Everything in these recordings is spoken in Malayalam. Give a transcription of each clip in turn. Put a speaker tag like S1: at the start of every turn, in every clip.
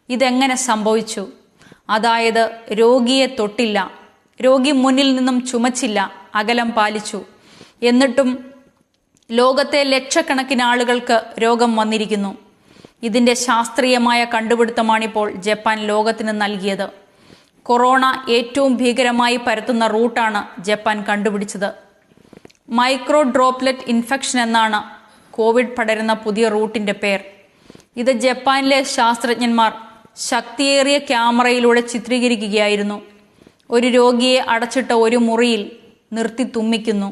S1: ഇതെങ്ങനെ സംഭവിച്ചു? അതായത് രോഗിയെ തൊട്ടില്ല, രോഗി മുന്നിൽ നിന്നും ചുമച്ചില്ല, അകലം പാലിച്ചു. എന്നിട്ടും ലോകത്തെ ലക്ഷക്കണക്കിന് ആളുകൾക്ക് രോഗം വന്നിരിക്കുന്നു. ഇതിൻ്റെ ശാസ്ത്രീയമായ കണ്ടുപിടുത്തമാണിപ്പോൾ ജപ്പാൻ ലോകത്തിന് നൽകിയത്. കൊറോണ ഏറ്റവും ഭീകരമായി പരത്തുന്ന റൂട്ടാണ് ജപ്പാൻ കണ്ടുപിടിച്ചത്. മൈക്രോ ഡ്രോപ്ലെറ്റ് ഇൻഫെക്ഷൻ എന്നാണ് കോവിഡ് പടരുന്ന പുതിയ റൂട്ടിൻ്റെ പേർ. ഇത് ജപ്പാനിലെ ശാസ്ത്രജ്ഞന്മാർ ശക്തിയേറിയ ക്യാമറയിലൂടെ ചിത്രീകരിക്കുകയായിരുന്നു. ഒരു രോഗിയെ അടച്ചിട്ട ഒരു മുറിയിൽ നിർത്തി തുമ്മിക്കുന്നു.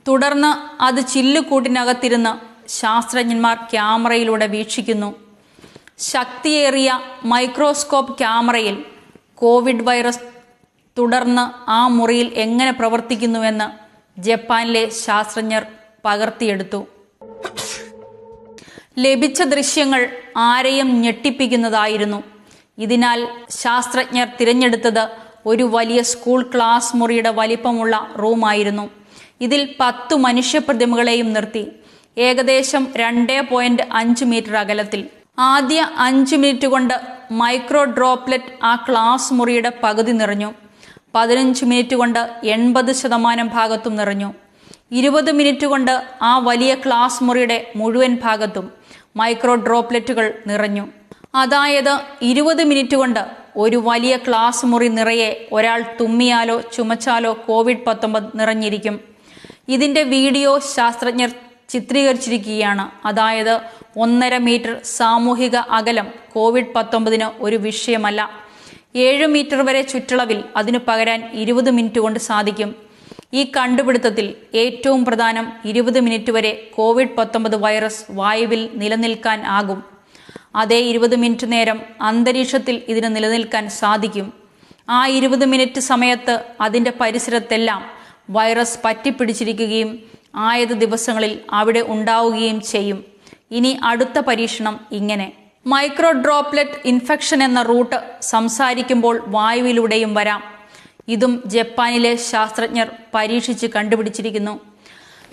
S1: തുടർന്ന് അത് ചില്ലുകൂട്ടിനകത്തിരുന്ന് ശാസ്ത്രജ്ഞന്മാർ ക്യാമറയിലൂടെ വീക്ഷിക്കുന്നു. ശക്തിയേറിയ മൈക്രോസ്കോപ്പ് ക്യാമറയിൽ കോവിഡ് വൈറസ് തുടർന്ന് ആ മുറിയിൽ എങ്ങനെ പ്രവർത്തിക്കുന്നുവെന്ന് ജപ്പാനിലെ ശാസ്ത്രജ്ഞർ പകർത്തിയെടുത്തു. ലഭിച്ച ദൃശ്യങ്ങൾ ആരെയും ഞെട്ടിപ്പിക്കുന്നതായിരുന്നു. ഇതിനാൽ ശാസ്ത്രജ്ഞർ തിരഞ്ഞെടുത്തത് ഒരു വലിയ സ്കൂൾ ക്ലാസ് മുറിയുടെ വലിപ്പമുള്ള റൂമായിരുന്നു. ഇതിൽ 10 മനുഷ്യപ്രതിമകളെയും നിർത്തി, ഏകദേശം 2.5 മീറ്റർ അകലത്തിൽ. ആദ്യ 5 മിനിറ്റ് കൊണ്ട് മൈക്രോ ഡ്രോപ്ലെറ്റ് ആ ക്ലാസ് മുറിയുടെ പകുതി നിറഞ്ഞു. 15 മിനിറ്റ് കൊണ്ട് 80% ഭാഗത്തും നിറഞ്ഞു. 20 മിനിറ്റ് കൊണ്ട് ആ വലിയ ക്ലാസ് മുറിയുടെ മുഴുവൻ ഭാഗത്തും മൈക്രോ ഡ്രോപ്ലെറ്റുകൾ നിറഞ്ഞു. അതായത് 20 മിനിറ്റ് കൊണ്ട് ഒരു വലിയ ക്ലാസ് മുറി നിറയെ ഒരാൾ തുമ്മിയാലോ ചുമച്ചാലോ COVID-19 നിറഞ്ഞിരിക്കും. ഇതിൻ്റെ വീഡിയോ ശാസ്ത്രജ്ഞർ ചിത്രീകരിച്ചിരിക്കുകയാണ്. അതായത് 1.5 മീറ്റർ സാമൂഹിക അകലം COVID-19 ഒരു വിഷയമല്ല. 7 മീറ്റർ വരെ ചുറ്റളവിൽ അതിനു പകരാൻ 20 മിനിറ്റ് കൊണ്ട് സാധിക്കും. ഈ കണ്ടുപിടുത്തത്തിൽ ഏറ്റവും പ്രധാനം 20 മിനിറ്റ് വരെ COVID-19 വൈറസ് വായുവിൽ നിലനിൽക്കാൻ ആകും. അതേ 20 മിനിറ്റ് നേരം അന്തരീക്ഷത്തിൽ ഇതിന് നിലനിൽക്കാൻ സാധിക്കും. ആ 20 മിനിറ്റ് സമയത്ത് അതിൻ്റെ പരിസരത്തെല്ലാം വൈറസ് പറ്റിപ്പിടിച്ചിരിക്കുകയും ആയത് ദിവസങ്ങളിൽ അവിടെ ഉണ്ടാവുകയും ചെയ്യും. ഇനി അടുത്ത പരീക്ഷണം ഇങ്ങനെ. മൈക്രോ ഡ്രോപ്ലെറ്റ് ഇൻഫെക്ഷൻ എന്ന റൂട്ട് സംസാരിക്കുമ്പോൾ വായുവിലൂടെയും വരാം. ഇതും ജപ്പാനിലെ ശാസ്ത്രജ്ഞർ പരീക്ഷിച്ച് കണ്ടുപിടിച്ചിരിക്കുന്നു.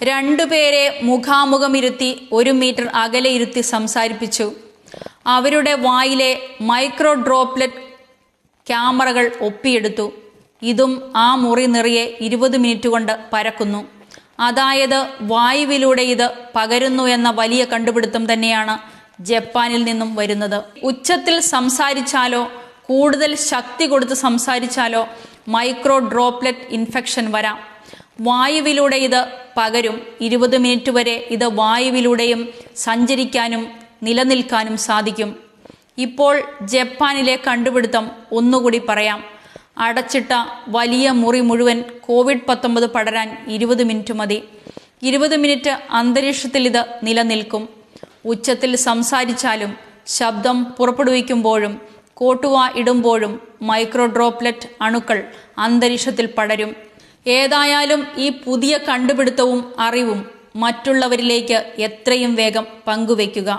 S1: 2 പേരെ മുഖാമുഖമിരുത്തി 1 മീറ്റർ അകലെ ഇരുത്തി സംസാരിപ്പിച്ചു. അവരുടെ വായിലെ മൈക്രോ ഡ്രോപ്ലെറ്റ് ക്യാമറകൾ ഒപ്പിയെടുത്തു. ഇതും ആ മുറി നിറയെ 20 മിനിറ്റ് കൊണ്ട് പരക്കുന്നു. അതായത് വായുവിലൂടെ ഇത് പകരുന്നു എന്ന വലിയ കണ്ടുപിടുത്തം തന്നെയാണ് ജപ്പാനിൽ നിന്നും വരുന്നത്. ഉച്ചത്തിൽ സംസാരിച്ചാലോ കൂടുതൽ ശക്തി കൊടുത്ത് സംസാരിച്ചാലോ മൈക്രോ ഡ്രോപ്ലെറ്റ് ഇൻഫെക്ഷൻ വരാം. വായുവിലൂടെ ഇത് പകരും. 20 മിനിറ്റ് വരെ ഇത് വായുവിലൂടെയും സഞ്ചരിക്കാനും നിലനിൽക്കാനും സാധിക്കും. ഇപ്പോൾ ജപ്പാനിലെ കണ്ടുപിടുത്തം ഒന്നുകൂടി പറയാം. അടച്ചിട്ട വലിയ മുറി മുഴുവൻ COVID-19 പടരാൻ 20 മിനിറ്റ് മതി. 20 മിനിറ്റ് അന്തരീക്ഷത്തിൽ ഇത് നിലനിൽക്കും. ഉച്ചത്തിൽ സംസാരിച്ചാലും ശബ്ദം പുറപ്പെടുവിക്കുമ്പോഴും കോട്ടുവ ഇടുമ്പോഴും മൈക്രോ ഡ്രോപ്ലെറ്റ് അണുക്കൾ അന്തരീക്ഷത്തിൽ പടരും. ഏതായാലും ഈ പുതിയ കണ്ടുപിടുത്തവും അറിവും മറ്റുള്ളവരിലേക്ക് എത്രയും വേഗം പങ്കുവയ്ക്കുക.